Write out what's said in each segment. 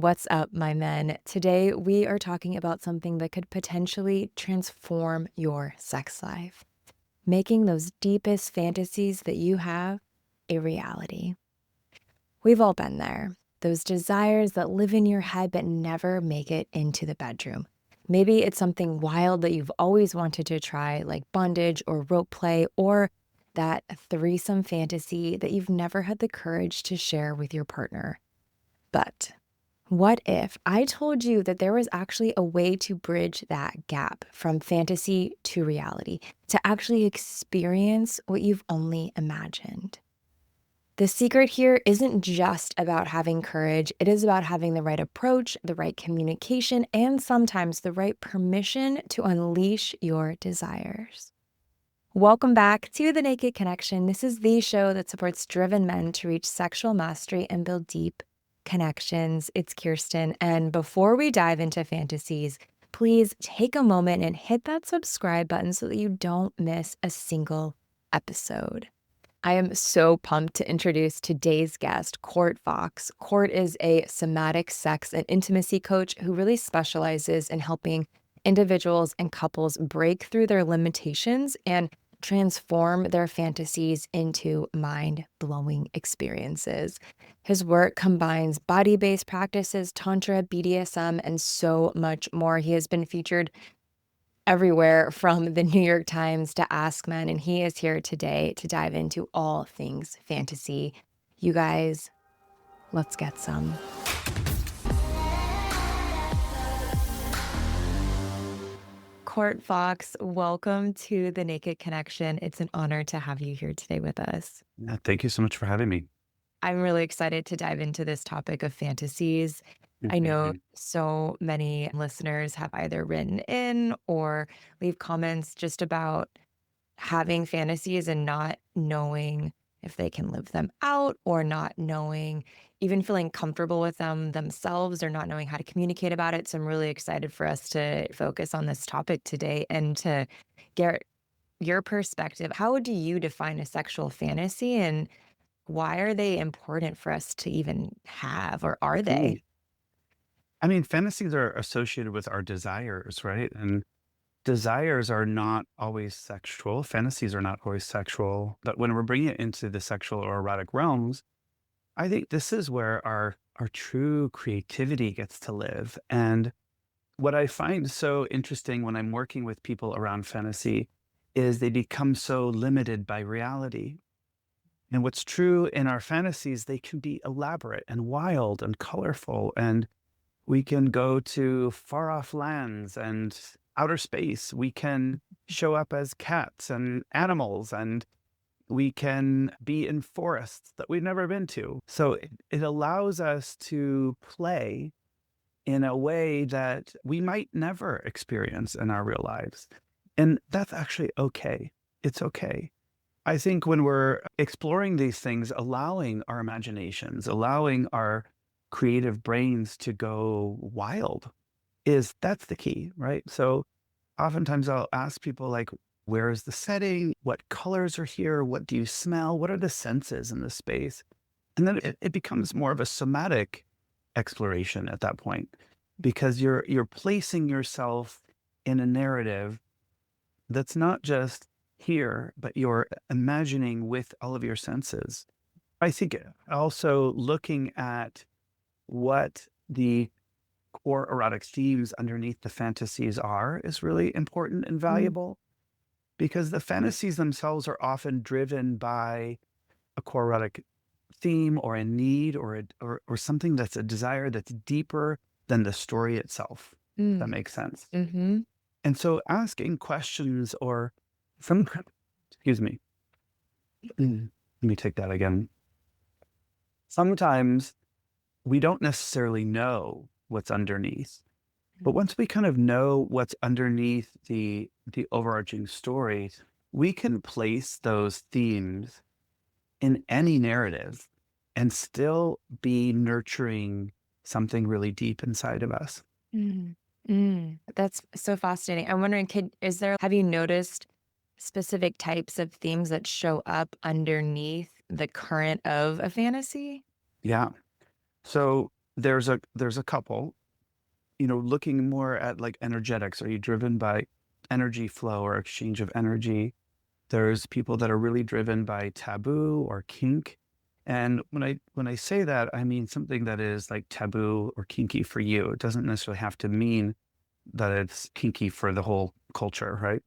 What's up, my men? Today, we are talking about something that could potentially transform your sex life, making those deepest fantasies that you have a reality. We've all been there. Those desires that live in your head but never make it into the bedroom. Maybe it's something wild that you've always wanted to try, like bondage or rope play, or that threesome fantasy that you've never had the courage to share with your partner. But what if I told you that there was actually a way to bridge that gap from fantasy to reality, to actually experience what you've only imagined? The secret here isn't just about having courage, it is about having the right approach, the right communication, and sometimes the right permission to unleash your desires. Welcome back to The Naked Connection. This is the show that supports driven men to reach sexual mastery and build deep connections. It's Kirsten. And before we dive into fantasies, please take a moment and hit that subscribe button so that you don't miss a single episode. I am so pumped to introduce today's guest, Court Fox. Court is a somatic sex and intimacy coach who really specializes in helping individuals and couples break through their limitations and transform their fantasies into mind-blowing experiences. His work combines body-based practices, tantra, BDSM, and so much more. He has been featured everywhere from the New York Times to Ask Men, and he is here today to dive into all things fantasy. You guys, let's get some. Court Fox, welcome to The Naked Connection. It's an honor to have you here today with us. Yeah, thank you so much for having me. I'm really excited to dive into this topic of fantasies. I know Mhm. so many listeners have either written in or leave comments just about having fantasies and not knowing if they can live them out or not knowing, even feeling comfortable with them themselves or not knowing how to communicate about it. So I'm really excited for us to focus on this topic today and to get your perspective. How do you define a sexual fantasy and why are they important for us to even have, or are Ooh. they? I mean, fantasies are associated with our desires, right? And desires are not always sexual. Fantasies are not always sexual. But when we're bringing it into the sexual or erotic realms, I think this is where our true creativity gets to live. And what I find so interesting when I'm working with people around fantasy is they become so limited by reality. And what's true in our fantasies, they can be elaborate and wild and colorful. And we can go to far off lands and outer space. We can show up as cats and animals, and we can be in forests that we've never been to. So it allows us to play in a way that we might never experience in our real lives. And that's actually okay. It's okay. I think when we're exploring these things, allowing our imaginations, allowing our creative brains to go wild that's the key, right? So oftentimes I'll ask people like, where is the setting? What colors are here? What do you smell? What are the senses in the space? And then it becomes more of a somatic exploration at that point because you're placing yourself in a narrative that's not just here, but you're imagining with all of your senses. I think also looking at what the core erotic themes underneath the fantasies are is really important and Mm, valuable because the fantasies themselves are often driven by a core erotic theme or a need or something that's a desire that's deeper than the story itself. If that mm, makes sense. mm-hmm. And so asking questions or some excuse me. Let me take that again. Sometimes we don't necessarily know what's underneath, but once we kind of know what's underneath the overarching story, we can place those themes in any narrative and still be nurturing something really deep inside of us. Mm, That's so fascinating. I'm wondering, have you noticed specific types of themes that show up underneath the current of a fantasy? Yeah. So there's a couple, looking more at like energetics. Are you driven by energy flow or exchange of energy? There's people that are really driven by taboo or kink. And when I say that, I mean something that is like taboo or kinky for you. It doesn't necessarily have to mean that it's kinky for the whole culture, right?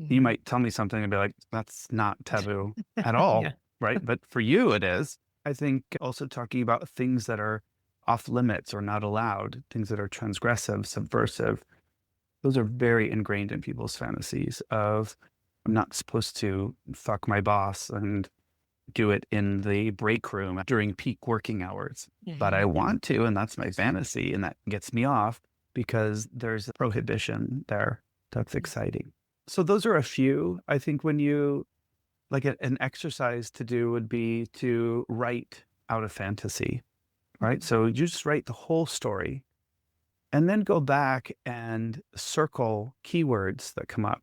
You Mhm. might tell me something and be like, that's not taboo at Yeah. all, right? But for you, it is. I think also talking about things that are off limits or not allowed, things that are transgressive, subversive, those are very ingrained in people's fantasies of I'm not supposed to fuck my boss and do it in the break room during peak working hours. But I Mhm. want to, and that's my fantasy, and that gets me off because there's a prohibition there. That's exciting. So those are a few. I think when you like an exercise to do would be to write out a fantasy, right? Mhm. So you just write the whole story and then go back and circle keywords that come up.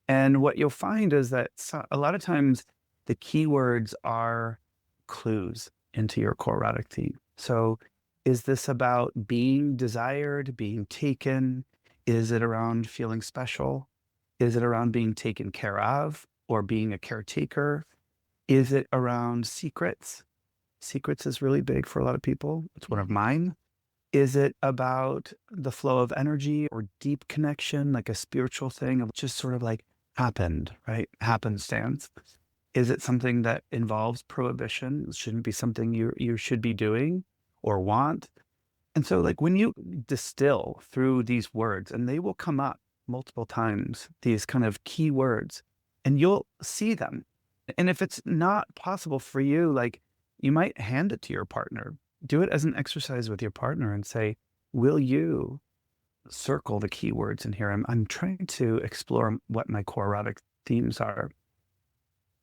And what you'll find is that a lot of times the keywords are clues into your core erotic theme. So, is this about being desired, being taken? Is it around feeling special? Is it around being taken care of or being a caretaker? Is it around secrets? Secrets is really big for a lot of people. It's one of Mhm. mine. Is it about the flow of energy or deep connection, like a spiritual thing of just sort of like happened, right? Happenstance. Is it something that involves prohibition? It shouldn't be something you should be doing or want. And so like when you distill through these words, and they will come up multiple times, these kind of key words, and you'll see them. And if it's not possible for you, like you might hand it to your partner. Do it as an exercise with your partner and say, will you circle the keywords in here? I'm trying to explore what my core erotic themes are.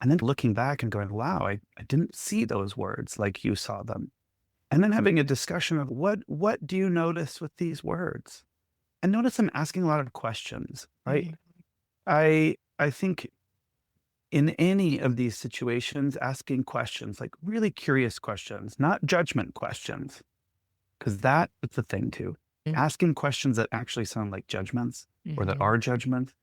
And then looking back and going, wow, I didn't see those words like you saw them. And then having a discussion of what do you notice with these words? And notice I'm asking a lot of questions, right? Mhm. I think in any of these situations, asking questions, like really curious questions, not judgment questions, because that is the thing too. Asking questions that actually sound like judgments or that Mhm. are judgments,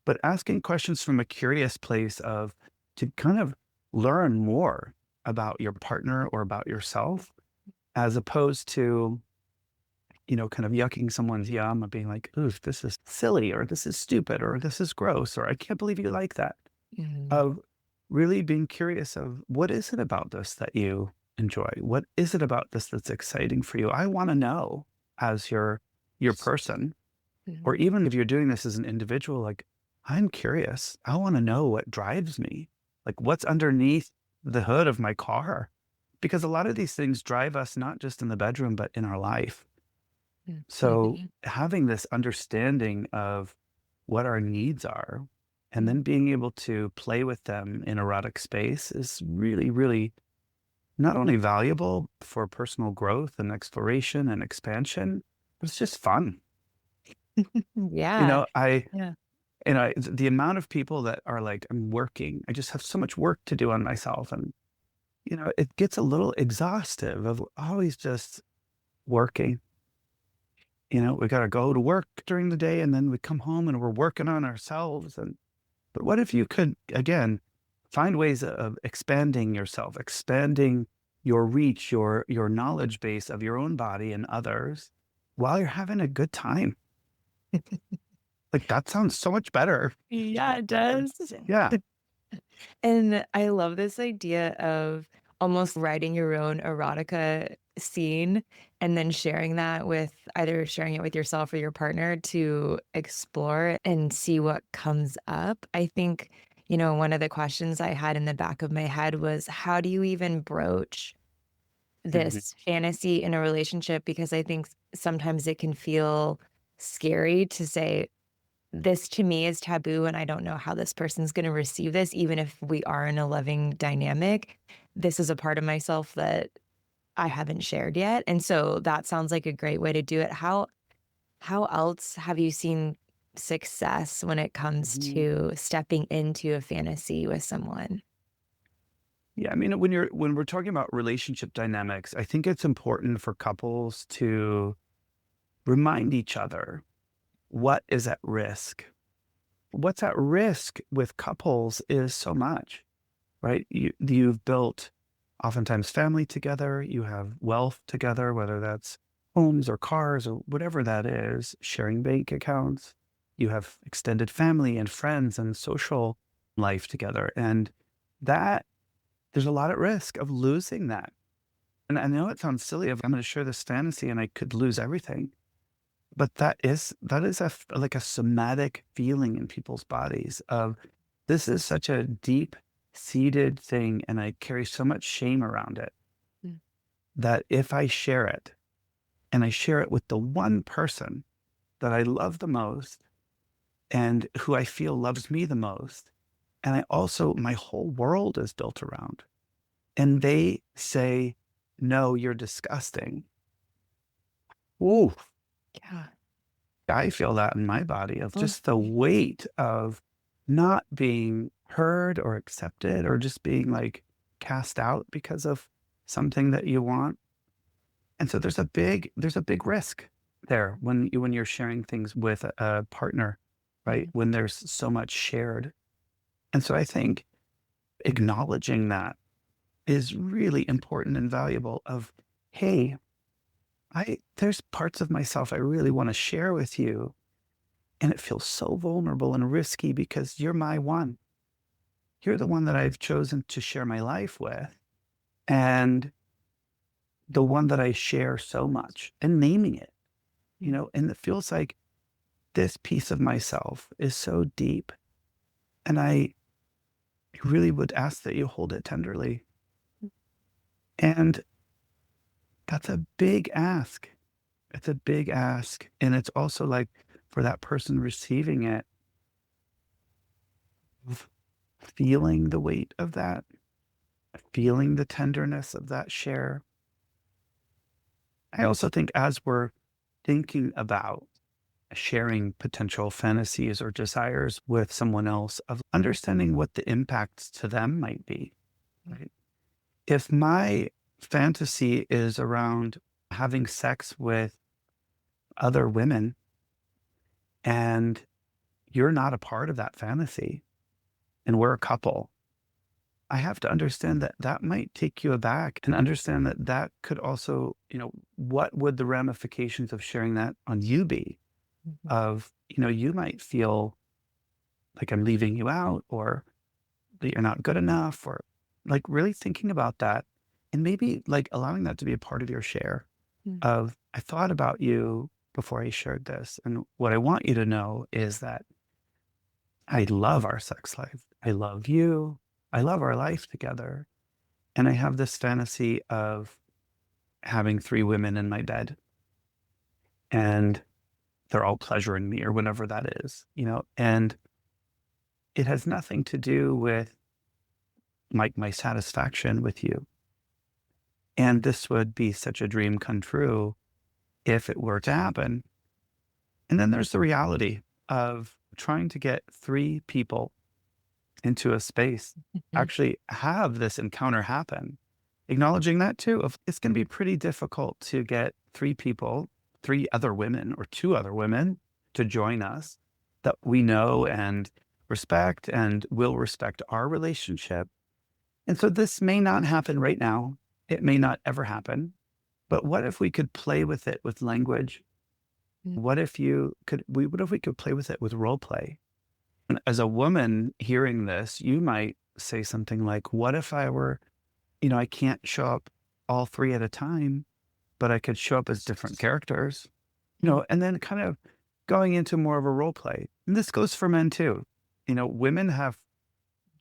but asking questions from a curious place of to kind of learn more about your partner or about yourself, as opposed to, kind of yucking someone's yum and being like, ooh, this is silly or this is stupid or this is gross or I can't believe you like that. Mhm. Of really being curious of what is it about this that you enjoy? What is it about this that's exciting for you? I want to know as your person, or Mhm. even if you're doing this as an individual, like I'm curious. I want to know what drives me. Like what's underneath the hood of my car. Because a lot of these things drive us not just in the bedroom, but in our life. So Mhm. having this understanding of what our needs are and Mhm. then being able to play with them in erotic space is really, really not only valuable for personal growth and exploration and expansion, but it's just fun. You Yeah. know, I, Yeah. the amount of people that are like, I'm working, I just have so much work to do on myself. And, it gets a little exhaustive of always just working. We got to go to work during the day and then we come home and we're working on ourselves. But what if you could, again, find ways of expanding yourself, expanding your reach, your knowledge base of your own body and others while you're having a good time? Like that sounds so much better. Yeah, it does. Yeah. And I love this idea of almost writing your own erotica scene and then sharing that with either sharing it with yourself or your partner to explore and see what comes up. I think, one of the questions I had in the back of my head was how do you even broach Mhm. this fantasy in a relationship? Because I think sometimes it can feel scary to say, this to me is taboo and I don't know how this person's gonna receive this, even if we are in a loving dynamic. This is a part of myself that I haven't shared yet, and so that sounds like a great way to do it. How else have you seen success when it comes Mhm. to stepping into a fantasy with someone? Yeah, I mean, when we're talking about relationship dynamics, I think it's important for couples to remind each other what is at risk. What's at risk with couples is so much, right? You've built oftentimes family together, you have wealth together, whether that's homes or cars or whatever that is, sharing bank accounts. You have extended family and friends and social life together. And that there's a lot at risk of losing that. And I know it sounds silly if I'm going to share this fantasy and I could lose everything, but that is like a somatic feeling in people's bodies of this is such a deep seated thing and I carry so much shame around it Mm. that if I share it and I share it with the one person that I love the most and who I feel loves me the most, and I also my whole world is built around, and they say, "No, you're disgusting." Ooh, Yeah. I feel that in my body of Oh, just the weight of not being heard or accepted or just being like cast out because of something that you want. And so there's a big risk there when you're sharing things with a partner, right? mhm. When there's so much shared. And so I think acknowledging that is really important and valuable of, hey, I there's parts of myself I really want to share with you. And it feels so vulnerable and risky because you're my one. You're the one that I've chosen to share my life with, and the one that I share so much and naming it, Mm. and it feels like this piece of myself is so deep. And I really would ask that you hold it tenderly. And that's a big ask. It's a big ask. And it's also like for that person receiving it, f- feeling the weight of that, feeling the tenderness of that share. I also think as we're thinking about sharing potential fantasies or desires with someone else, of understanding what the impacts to them might be, Mm. right? If my fantasy is around having sex with other women and you're not a part of that fantasy and we're a couple, I have to understand that that might take you aback and understand that that could also, what would the ramifications of sharing that on you be? Mhm. Of, you might feel like I'm leaving you out or that you're not good enough or like really thinking about that and maybe like allowing that to be a part of your share Mm. of I thought about you before I shared this. And what I want you to know is that I love our sex life. I love you. I love our life together. And I have this fantasy of having three women in my bed and they're all pleasuring me or whatever that is, and it has nothing to do with my satisfaction with you. And this would be such a dream come true if it were to happen. And then there's the reality of trying to get three people into a space, Mhm. actually have this encounter happen. Acknowledging that too, of it's going to be pretty difficult to get three people, three other women or two other women to join us that we know and respect and will respect our relationship. And so this may not happen right now. It may not ever happen. But what if we could play with it with language? Mm. What if we could play with it with role play? And as a woman hearing this, you might say something like, what if I were, I can't show up all three at a time, but I could show up as different characters, Mm. and then kind of going into more of a role play. And this goes for men too. Women have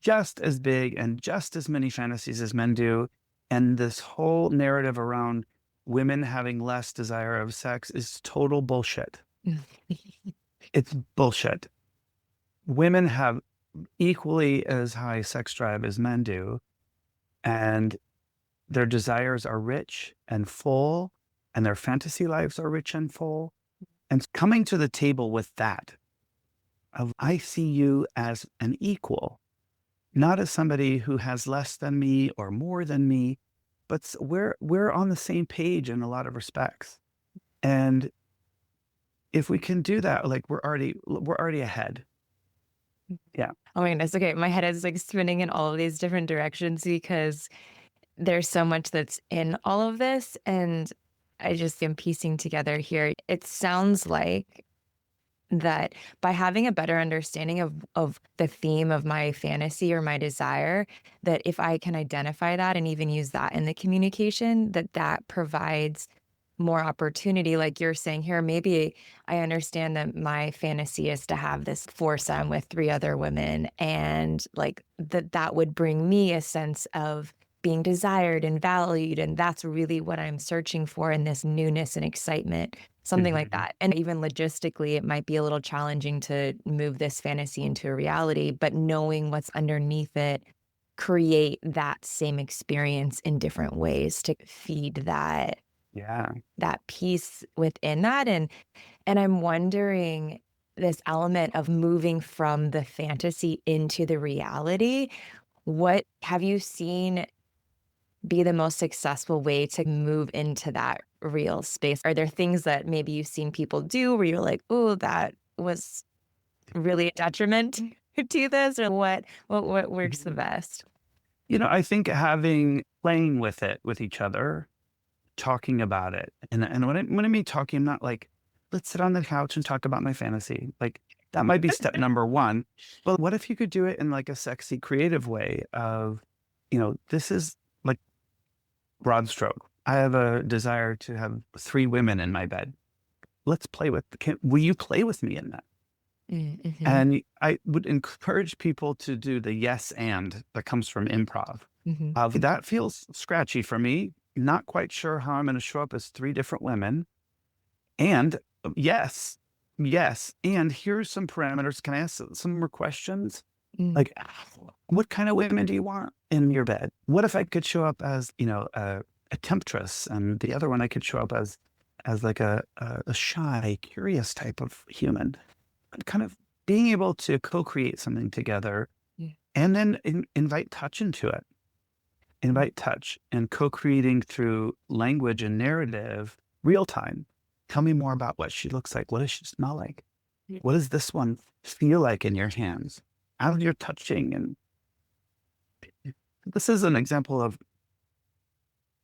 just as big and just as many fantasies as men do. And this whole narrative around women having less desire of sex is total bullshit. Mm. It's bullshit. Women have equally as high sex drive as men do, and their desires are rich and full, and their fantasy lives are rich and full. And coming to the table with that, of I see you as an equal. not as somebody who has less than me or more than me, but we're on the same page in a lot of respects. And if we can do that, like we're already ahead. Yeah. Oh my goodness. Okay. My head is like spinning in all of these different directions because there's so much that's in all of this. And I just am piecing together here. It sounds like that by having a better understanding of the theme of my fantasy or my desire, that if I can identify that and even use that in the communication, that that provides more opportunity. Like you're saying here, maybe I understand that my fantasy is to have this foursome with three other women, and like that that would bring me a sense of being desired and valued, and that's really what I'm searching for in this newness and excitement, something like Mhm. that. And even logistically, it might be a little challenging to move this fantasy into a reality, but knowing what's underneath it create that same experience in different ways to feed Yeah. that piece within that. And I'm wondering, this element of moving from the fantasy into the reality, what have you seen be the most successful way to move into that real space? Are there things that maybe you've seen people do where you're like, "Oh, that was really a detriment to this," or what works the Mhm. best? I think playing with it with each other, talking about it, and when I mean talking, I'm not like, let's sit on the couch and talk about my fantasy. Like that might be step number one. But what if you could do it in like a sexy, creative way of, this is like broad stroke. I have a desire to have three women in my bed. Let's play with. Will you play with me in that? Mhm, And I would encourage people to do the yes and that comes from improv. mhm, That feels scratchy for me. Not quite sure how I'm going to show up as three different women. And yes, yes. And here's some parameters. Can I ask some more questions? mm, Like, what kind of women do you want in your bed? What if I could show up as, a temptress, and the other one I could show up as like a shy, curious type of human? Kind of being able to co-create something together yeah, and then invite touch into it. mm, Invite touch and co-creating through language and narrative real time. Tell me more about what she looks like. What does she smell like? yeah, What does this one feel like in your hands? As you're touching, and this is an example of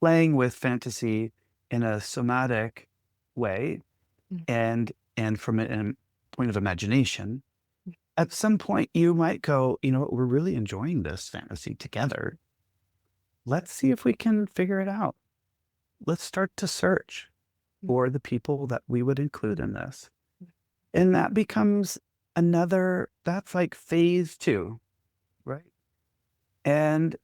playing with fantasy in a somatic way, mm, and from a point of imagination. At some point, you might go, you know what, we're really enjoying this fantasy together. Let's see if we can figure it out. Let's start to search mm, for the people that we would include in this. And that becomes that's like phase two, right? And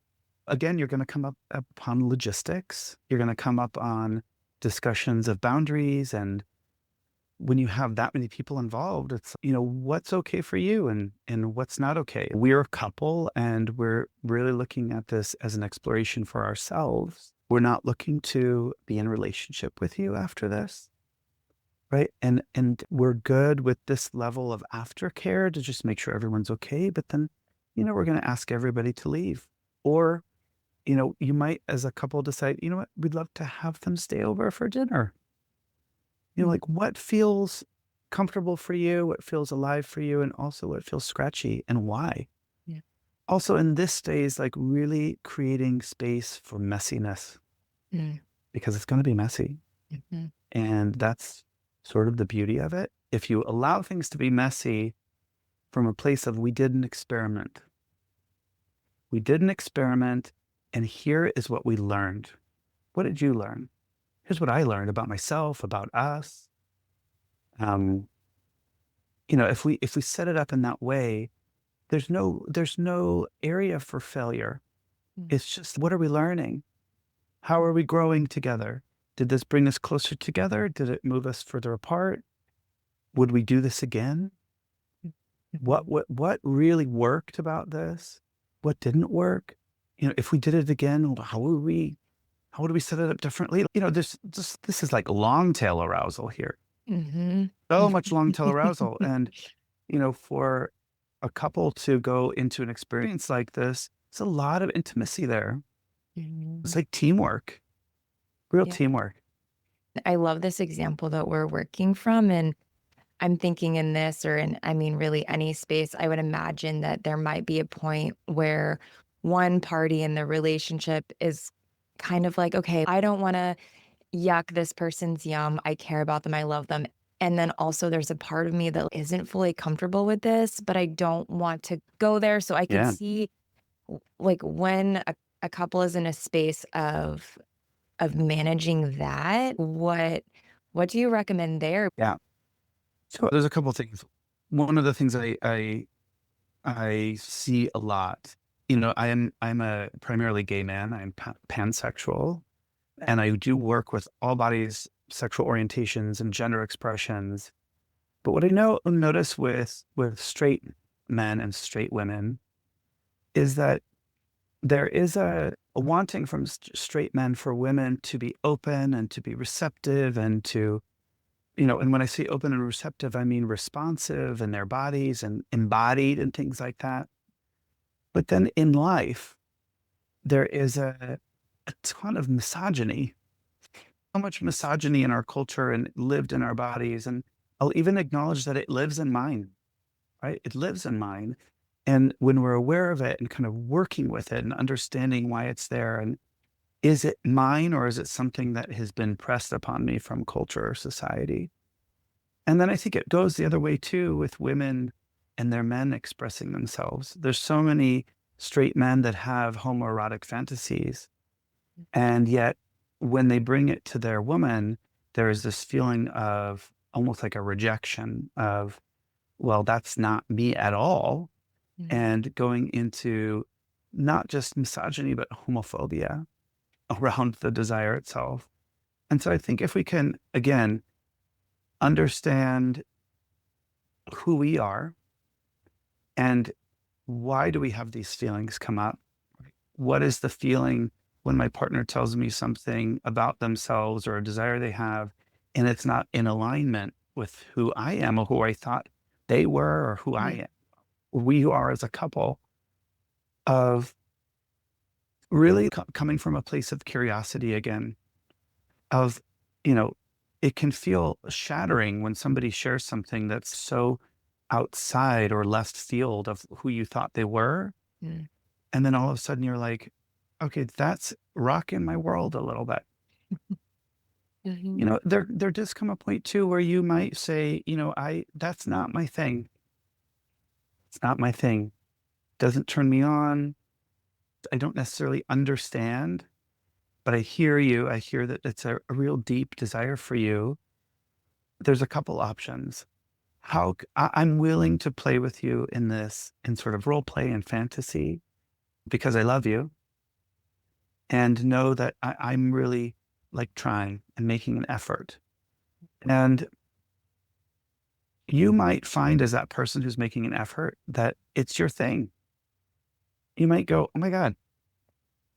again, you're going to come up upon logistics. You're going to come up on discussions of boundaries. And when you have that many people involved, it's, what's okay for you and what's not okay. We're a couple and we're really looking at this as an exploration for ourselves. We're not looking to be in a relationship with you after this. Right. And we're good with this level of aftercare to just make sure everyone's okay. But then, we're going to ask everybody to leave. Or, you might, as a couple, decide, you know what, we'd love to have them stay over for dinner. mm, Like what feels comfortable for you, what feels alive for you, and also what feels scratchy and why. yeah, Also, in this phase, like really creating space for messiness mm, because it's going to be messy. mhm, And that's sort of the beauty of it. If you allow things to be messy from a place of we did an experiment, and here is what we learned. What did you learn? Here's what I learned about myself, about us. Um, if we set it up in that way, there's no area for failure. mm, It's just what are we learning? How are we growing together? Did this bring us closer together? Did it move us further apart? Would we do this again? mm, What mhm, what what really worked about this? What didn't work? If we did it again, how would we set it up differently? This is like long tail arousal here. mhm. So much long tail arousal. And, for a couple to go into an experience like this, it's a lot of intimacy there. It's Mhm. like teamwork, real Yeah. teamwork. I love this example that we're working from, and I'm thinking in this or in, I mean, really any space, I would imagine that there might be a point where one party in the relationship is kind of like, okay, I don't want to yuck this person's yum. I care about them. I love them. And then also there's a part of me that isn't fully comfortable with this, but I don't want to go there. So I could Yeah. see like when a couple is in a space of managing that, what do you recommend there? Yeah. So there's a couple things. One of the things I see a lot, I'm a primarily gay man. I'm pansexual, and I do work with all bodies, sexual orientations, and gender expressions. But what I notice with straight men and straight women is that there is a wanting from straight men for women to be open and to be receptive and to, and when I say open and receptive, I mean responsive in their bodies and embodied and things like that. But then in life, there is a ton of misogyny, so much misogyny in our culture and lived in our bodies. And I'll even acknowledge that it lives in mine, right? It lives in mine. And when we're aware of it and kind of working with it and understanding why it's there, and is it mine or is it something that has been pressed upon me from culture or society? And then I think it goes the other way too with women and their men expressing themselves. There's so many straight men that have homoerotic fantasies. And yet, when they bring it to their woman, there is this feeling of almost like a rejection of, well, that's not me at all. Mhm. And going into not just misogyny, but homophobia around the desire itself. And so I think if we can, again, understand who we are and why do we have these feelings come up? What is the feeling when my partner tells me something about themselves or a desire they have, and it's not in alignment with who I am or who I thought they were or who I Yeah. am, we are as a couple, of really coming from a place of curiosity again, of, you know, it can feel shattering when somebody shares something that's so outside or left field of who you thought they were. Mm. And then all of a sudden you're like, okay, that's rocking my world a little bit. Mhm. There does come a point too where you might say, that's not my thing. It's not my thing. Doesn't turn me on. I don't necessarily understand, but I hear you. I hear that it's a real deep desire for you. There's a couple options. I'm willing to play with you in this, in sort of role play and fantasy because I love you and know that I'm really like trying and making an effort. And you might find as that person who's making an effort that it's your thing. You might go, oh my God,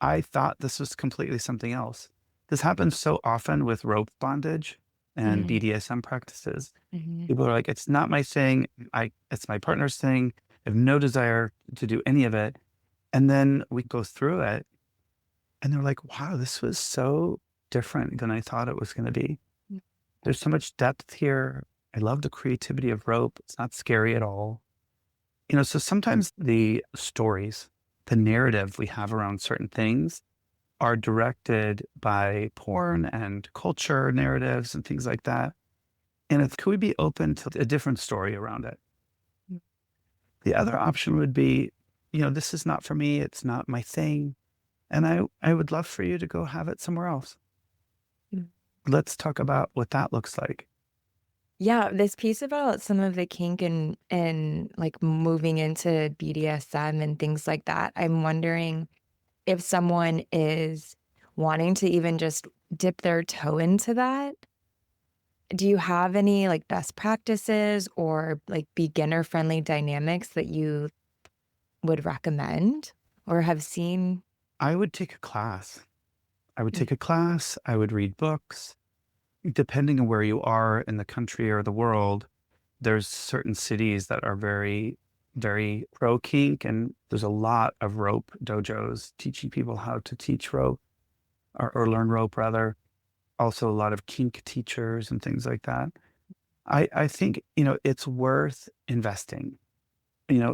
I thought this was completely something else. This happens so often with rope bondage and Mhm. BDSM practices. Mhm. People are like, it's not my thing. It's my partner's thing. I have no desire to do any of it. And then we go through it and they're like, wow, this was so different than I thought it was going to be. Mm. There's so much depth here. I love the creativity of rope. It's not scary at all. So sometimes the stories, the narrative we have around certain things are directed by porn and culture narratives and things like that. And could we be open to a different story around it? Mm. The other option would be, this is not for me. It's not my thing. And I would love for you to go have it somewhere else. Mm. Let's talk about what that looks like. Yeah, this piece about some of the kink and like moving into BDSM and things like that. I'm wondering if someone is wanting to even just dip their toe into that. Do you have any like best practices or like beginner friendly dynamics that you would recommend or have seen? I would take a class. I would Mm. take a class. I would read books. Depending on where you are in the country or the world, there's certain cities that are very very pro kink, and there's a lot of rope dojos teaching people how to teach rope or learn rope rather. Also, a lot of kink teachers and things like that. I think, it's worth investing,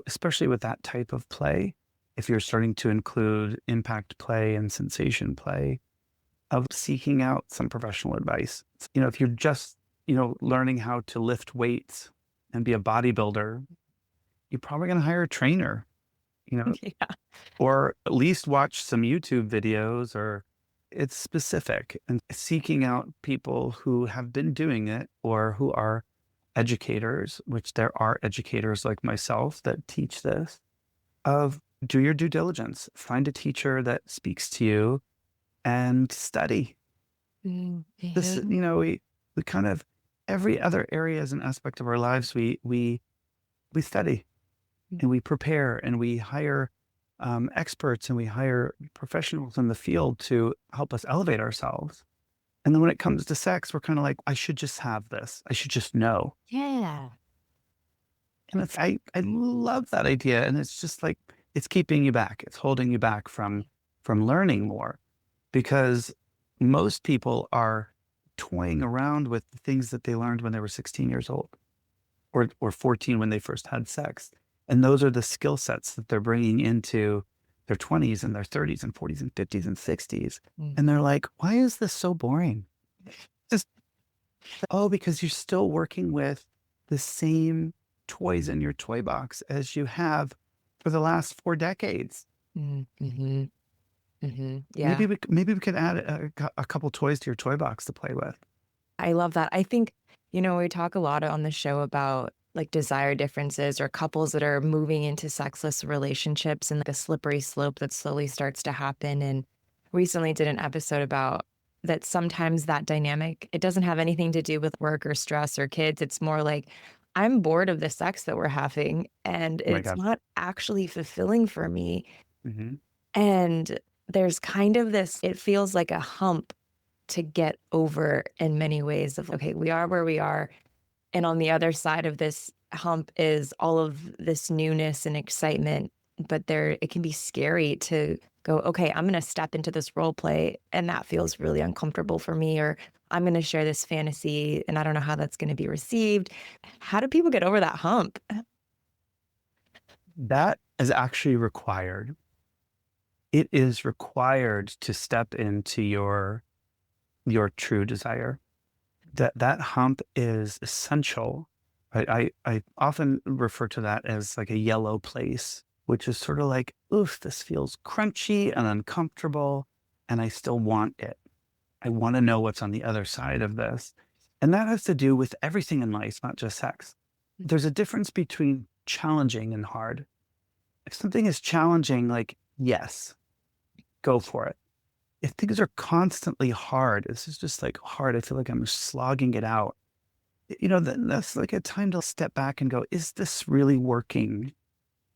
especially with that type of play. If you're starting to include impact play and sensation play, of seeking out some professional advice. If you're just, learning how to lift weights and be a bodybuilder, you're probably going to hire a trainer, you know, Yeah. or at least watch some YouTube videos, or it's specific, and seeking out people who have been doing it or who are educators, which there are educators like myself that teach this, of do your due diligence, find a teacher that speaks to you and study. This, Mhm. we kind of every other area as an aspect of our lives, we study and we prepare and we hire experts and we hire professionals in the field to help us elevate ourselves. And then when it comes to sex, we're kind of like, I should just have this. I should just know. Yeah. And I love that idea. And it's just like it's keeping you back. It's holding you back from learning more, because most people are toying around with the things that they learned when they were 16 years old or 14 when they first had sex. And those are the skill sets that they're bringing into their 20s and their 30s and 40s and 50s and 60s. Mm. And they're like, why is this so boring? Just, oh, because you're still working with the same toys in your toy box as you have for the last 4 decades. Mhm. Mhm. Maybe Yeah. maybe we could add a couple toys to your toy box to play with. I love that. I think, we talk a lot on the show about like desire differences or couples that are moving into sexless relationships and like a slippery slope that slowly starts to happen. And recently did an episode about that sometimes that dynamic, it doesn't have anything to do with work or stress or kids. It's more like, I'm bored of the sex that we're having and Oh my it's God. not actually fulfilling for me. Hmm. And there's kind of this, it feels like a hump to get over in many ways of, okay, we are where we are. And on the other side of this hump is all of this newness and excitement. But there, it can be scary to go, okay, I'm going to step into this role play and that feels really uncomfortable for me. Or I'm going to share this fantasy and I don't know how that's going to be received. How do people get over that hump? That is actually required. It is required to step into your true desire. That hump is essential. I often refer to that as like a yellow place, which is sort of like, oof, this feels crunchy and uncomfortable, and I still want it. I want to know what's on the other side of this. And that has to do with everything in life, not just sex. There's a difference between challenging and hard. If something is challenging, like, yes, go for it. If things are constantly hard, this is just like hard. I feel like I'm slogging it out. Then that's like a time to step back and go, is this really working?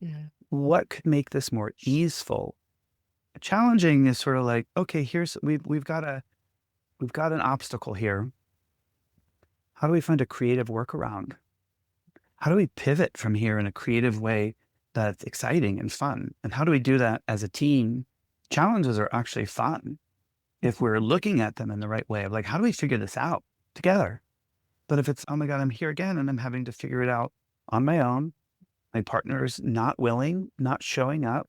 Yeah. What could make this more easeful? Challenging is sort of like, okay, we've got an obstacle here. How do we find a creative workaround? How do we pivot from here in a creative way that's exciting and fun? And how do we do that as a team? Challenges are actually fun if we're looking at them in the right way of like, how do we figure this out together? But if it's, oh my God, I'm here again and I'm having to figure it out on my own, my partner's not willing, not showing up,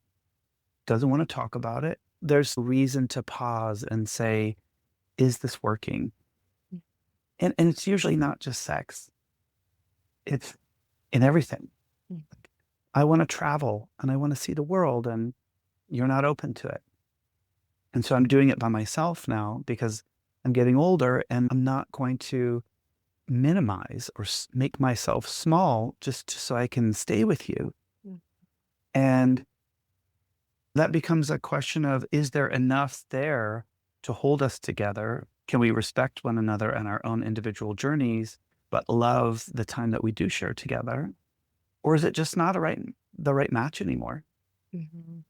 doesn't want to talk about it, there's reason to pause and say, is this working? And it's usually not just sex, it's in everything. I want to travel and I want to see the world, and you're not open to it. And so I'm doing it by myself now because I'm getting older and I'm not going to minimize or make myself small just so I can stay with you. Mm. And that becomes a question of, is there enough there to hold us together? Can we respect one another and our own individual journeys, but love the time that we do share together? Or is it just not the right match anymore? Mhm.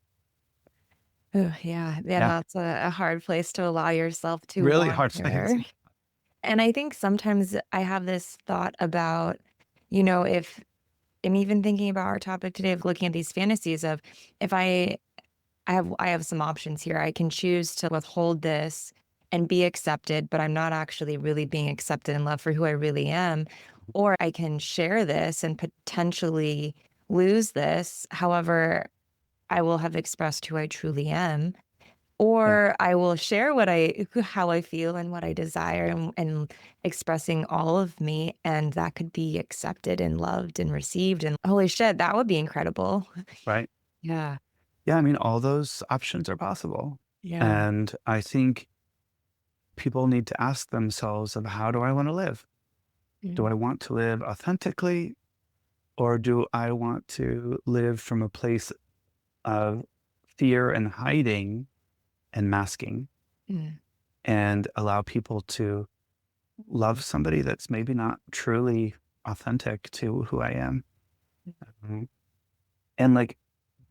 Ooh, yeah, yeah, Yeah. that's a hard place to allow yourself to Really hard wander. space. And I think sometimes I have this thought about, if And even thinking about our topic today of looking at these fantasies of if I have some options here. I can choose to withhold this and be accepted, but I'm not actually really being accepted and loved for who I really am. Or I can share this and potentially lose this. However, I will have expressed who I truly am. Yeah. Or I will share how I feel and what I desire and expressing all of me, and that could be accepted and loved and received. And holy shit, that would be incredible. Right. Yeah. Yeah. I mean, all those options are possible. Yeah. And I think people need to ask themselves of how do I want to live? Do Mm, I want to live authentically or do I want to live from a place of fear and hiding and masking mm, and allow people to love somebody that's maybe not truly authentic to who I am? Mhm. And like,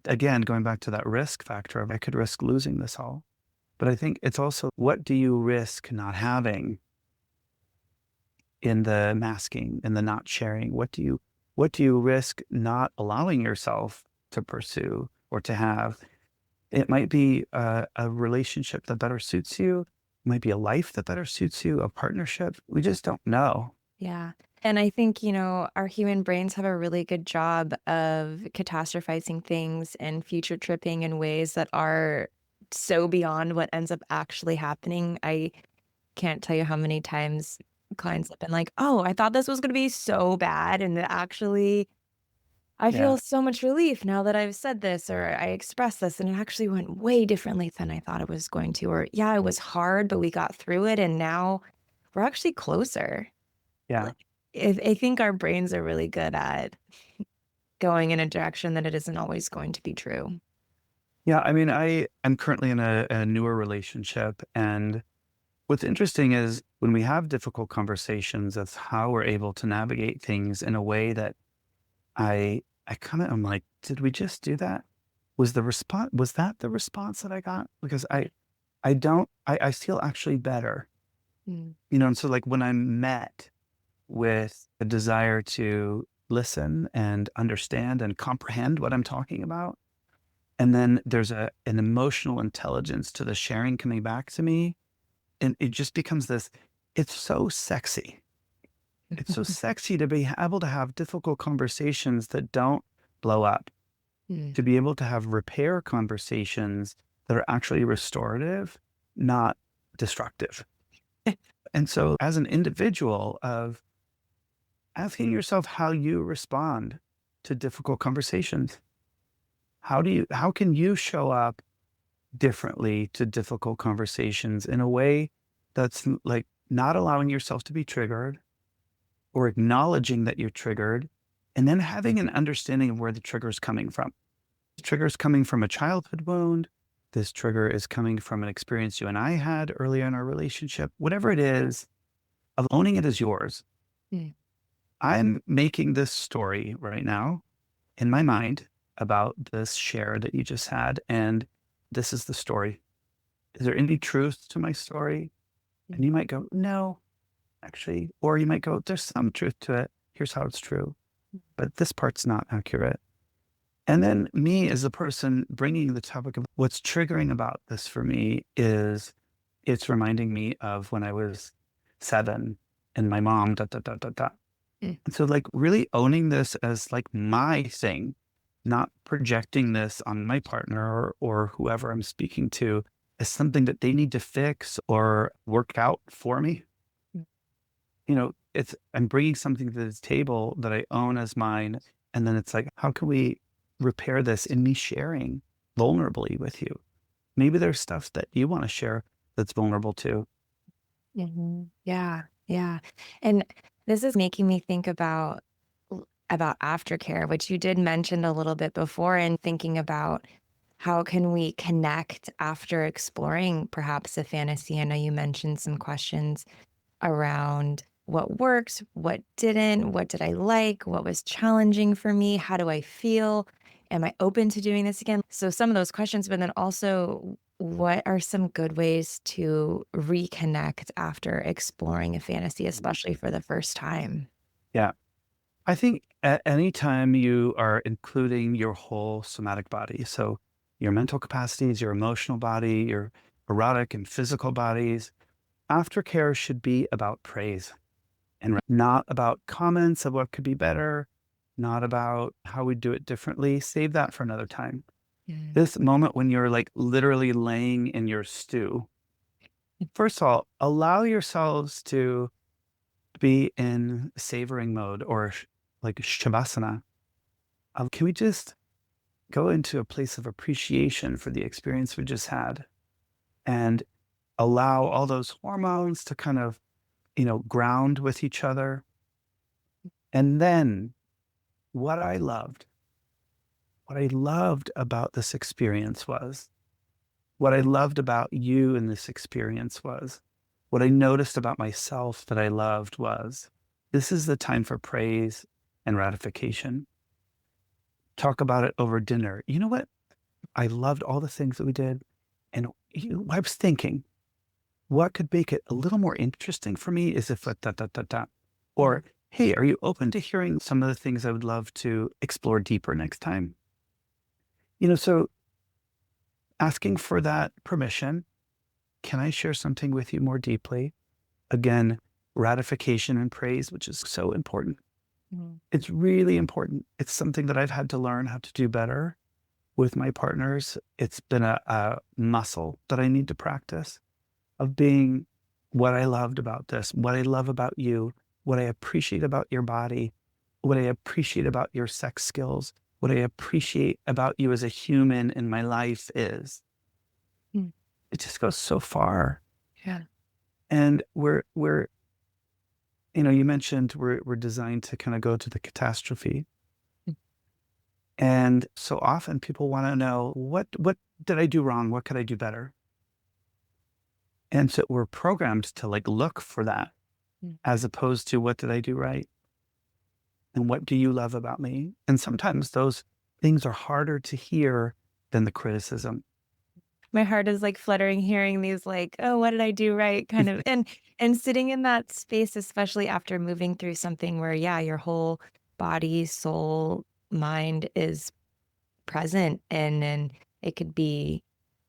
again, going back to that risk factor of I could risk losing this all. But I think it's also what do you risk not having in the masking and the not sharing? What do you risk not allowing yourself to pursue or to have? It might be a relationship that better suits you. It might be a life that better suits you, a partnership. We just don't know. yeah. And I think, our human brains have a really good job of catastrophizing things and future tripping in ways that are so beyond what ends up actually happening. I can't tell you how many times clients have been like, "Oh, I thought this was gonna be so bad, and it actually I Yeah. feel so much relief now that I've said this or I expressed this, and it actually went way differently than I thought it was going to." Or, "Yeah, it was hard, but we got through it, and now we're actually closer." Yeah. Like, I think our brains are really good at going in a direction that it isn't always going to be true. Yeah. I mean, I'm currently in a newer relationship. And what's interesting is when we have difficult conversations, that's how we're able to navigate things in a way that I kind of am like, did we just do that? Was that the response that I got? Because I feel actually better, Mm, and so like when I'm met with a desire to listen and understand and comprehend what I'm talking about, and then there's an emotional intelligence to the sharing coming back to me, and it just becomes this, it's so sexy. It's so sexy to be able to have difficult conversations that don't blow up, mm, to be able to have repair conversations that are actually restorative, not destructive. And so as an individual of asking yourself how you respond to difficult conversations, how can you show up differently to difficult conversations in a way that's like not allowing yourself to be triggered or acknowledging that you're triggered and then having an understanding of where the trigger is coming from. The trigger is coming from a childhood wound. This trigger is coming from an experience you and I had earlier in our relationship. Whatever it is, of owning it as yours. mm, I'm making this story right now in my mind about this share that you just had. And this is the story. Is there any truth to my story? And mm, you might go, no, actually. Or you might go, there's some truth to it. Here's how it's true. But this part's not accurate. And then me as a person bringing the topic of what's triggering about this for me is it's reminding me of when I was 7 and my mom, dot, dot, dot, dot, dot. mm, And so like really owning this as like my thing, not projecting this on my partner or whoever I'm speaking to as something that they need to fix or work out for me. mm, I'm bringing something to the table that I own as mine. And then it's like, how can we repair this in me sharing vulnerably with you? Maybe there's stuff that you want to share that's vulnerable too. mhm. Yeah, yeah. And this is making me think about aftercare, which you did mention a little bit before, and thinking about how can we connect after exploring perhaps a fantasy. I know you mentioned some questions around what works, what didn't, what did I like, what was challenging for me, how do I feel? Am I open to doing this again? So some of those questions, but then also what are some good ways to reconnect after exploring a fantasy, especially for the first time? Yeah. I think at any time you are including your whole somatic body, so your mental capacities, your emotional body, your erotic and physical bodies, aftercare should be about praise and not about comments of what could be better, not about how we do it differently. Save that for another time. Yeah. This moment when you're like literally laying in your stew, first of all, allow yourselves to be in savoring mode or like shavasana. Can we just go into a place of appreciation for the experience we just had and allow all those hormones to kind of, ground with each other? And then what I loved, what I loved about this experience was, what I loved about you in this experience was, what I noticed about myself that I loved was, this is the time for praise and ratification. Talk about it over dinner. You know what? I loved all the things that we did. And I was thinking, what could make it a little more interesting for me is if da, da, da, da. Mm. Or, hey, are you open to hearing some of the things I would love to explore deeper next time? So asking for that permission, can I share something with you more deeply? Again, ratification and praise, which is so important. Mhm. It's really important. It's something that I've had to learn how to do better with my partners. It's been a muscle that I need to practice of being what I loved about this, what I love about you, what I appreciate about your body, what I appreciate about your sex skills, what I appreciate about you as a human in my life is. Mm. It just goes so far. Yeah. And we're you mentioned we're designed to kind of go to the catastrophe. Mm. And so often people want to know what did I do wrong? What could I do better? And so we're programmed to like look for that Mm. as opposed to what did I do right? And what do you love about me? And sometimes those things are harder to hear than the criticism. My heart is, like, fluttering hearing these, like, "Oh, what did I do right?" kind of and sitting in that space, especially after moving through something where, yeah, your whole body, soul, mind is present, and it could be,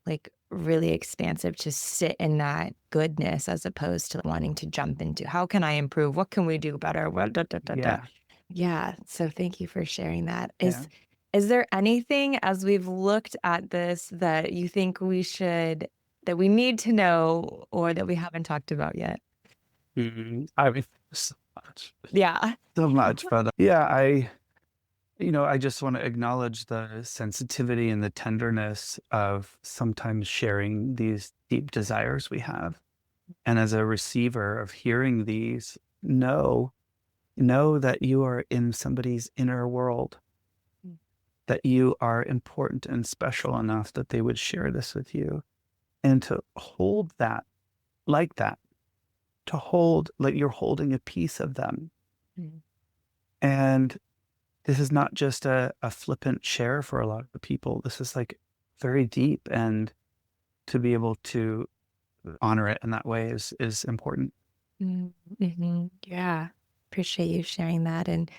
like, really expansive to sit in that goodness as opposed to wanting to jump into, "How can I improve? What can we do better? What da da da da." Yeah. Yeah, so thank you for sharing that. Yeah. Is there anything as we've looked at this that you think that we need to know or that we haven't talked about yet? I mean, so much, Yeah. so much. But yeah, I just want to acknowledge the sensitivity and the tenderness of sometimes sharing these deep desires we have. And as a receiver of hearing these, know that you are in somebody's inner world, Mm. that you are important and special enough that they would share this with you. And to hold that, to hold like you're holding a piece of them. Mm. And this is not just a flippant share for a lot of people. This is like very deep. And to be able to honor it in that way is important. Mm, mhm. Yeah. Appreciate you sharing that, and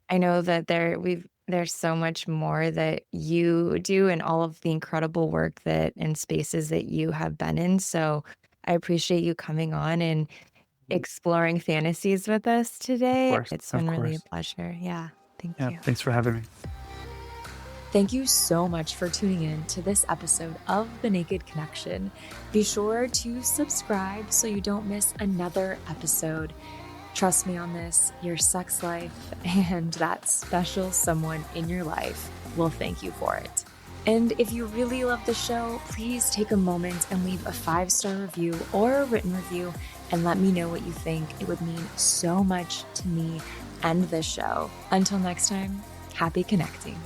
I know that there's so much more that you do and all of the incredible work that and spaces that you have been in, so I appreciate you coming on and Mm. exploring fantasies with us Of today. course. It's Of been really a course. pleasure. Yeah. Thank Yeah. you. Thanks for having me. Thank you so much for tuning in to this episode of The Naked Connection. Be sure to subscribe so you don't miss another episode. Trust me on this, your sex life and that special someone in your life will thank you for it. And if you really love the show, please take a moment and leave a 5-star review or a written review and let me know what you think. It would mean so much to me and this show. Until next time, happy connecting.